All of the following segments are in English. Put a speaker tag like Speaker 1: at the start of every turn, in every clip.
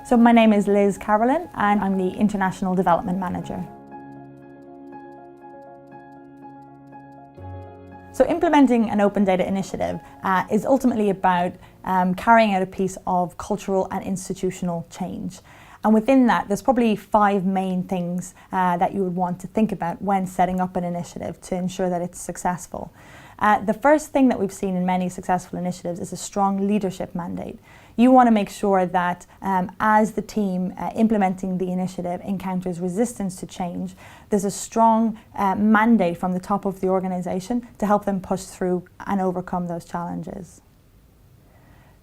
Speaker 1: So my name is Carolan and I'm the International Development Manager. So implementing an open data initiative is ultimately about carrying out a piece of cultural and institutional change. And within that, there's probably 5 main things that you would want to think about when setting up an initiative to ensure that it's successful. The first thing that we've seen in many successful initiatives is a strong leadership mandate. You want to make sure that as the team implementing the initiative encounters resistance to change, there's a strong mandate from the top of the organisation to help them push through and overcome those challenges.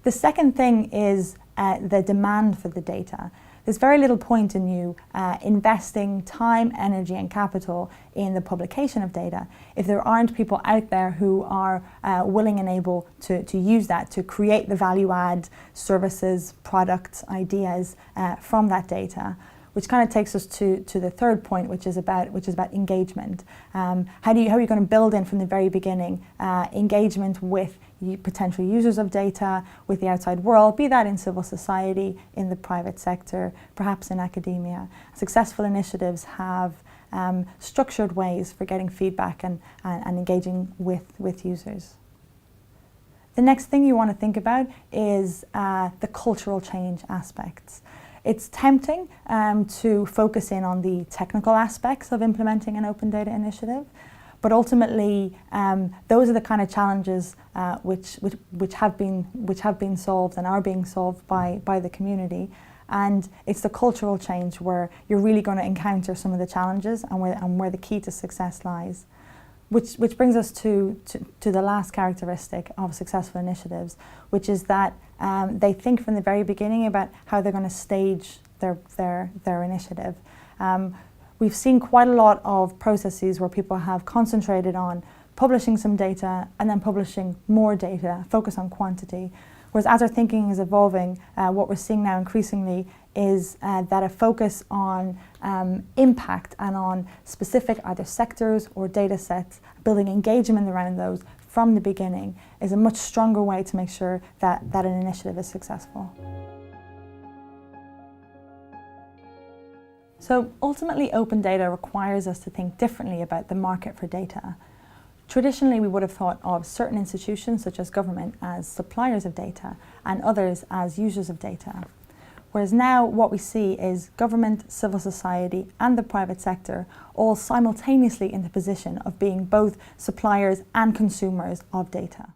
Speaker 1: The second thing is the demand for the data. There's very little point in you investing time, energy and capital in the publication of data if there aren't people out there who are willing and able to use that to create the value add services, products, ideas from that data. Which kind of takes us to the third point, which is about engagement. How are you going to build in from the very beginning engagement with potential users of data, with the outside world, be that in civil society, in the private sector, perhaps in academia. Successful initiatives have structured ways for getting feedback and engaging with users. The next thing you want to think about is the cultural change aspects. It's tempting to focus in on the technical aspects of implementing an open data initiative, but ultimately those are the kind of challenges which have been solved and are being solved by the community. And it's the cultural change where you're really going to encounter some of the challenges and where the key to success lies. Which brings us to the last characteristic of successful initiatives, which is that they think from the very beginning about how they're going to stage their initiative. We've seen quite a lot of processes where people have concentrated on publishing some data and then publishing more data, focus on quantity. Whereas as our thinking is evolving, what we're seeing now increasingly is that a focus on impact and on specific either sectors or data sets, building engagement around those from the beginning is a much stronger way to make sure that an initiative is successful. So ultimately, open data requires us to think differently about the market for data. Traditionally, we would have thought of certain institutions, such as government, as suppliers of data and others as users of data. Whereas now what we see is government, civil society and the private sector all simultaneously in the position of being both suppliers and consumers of data.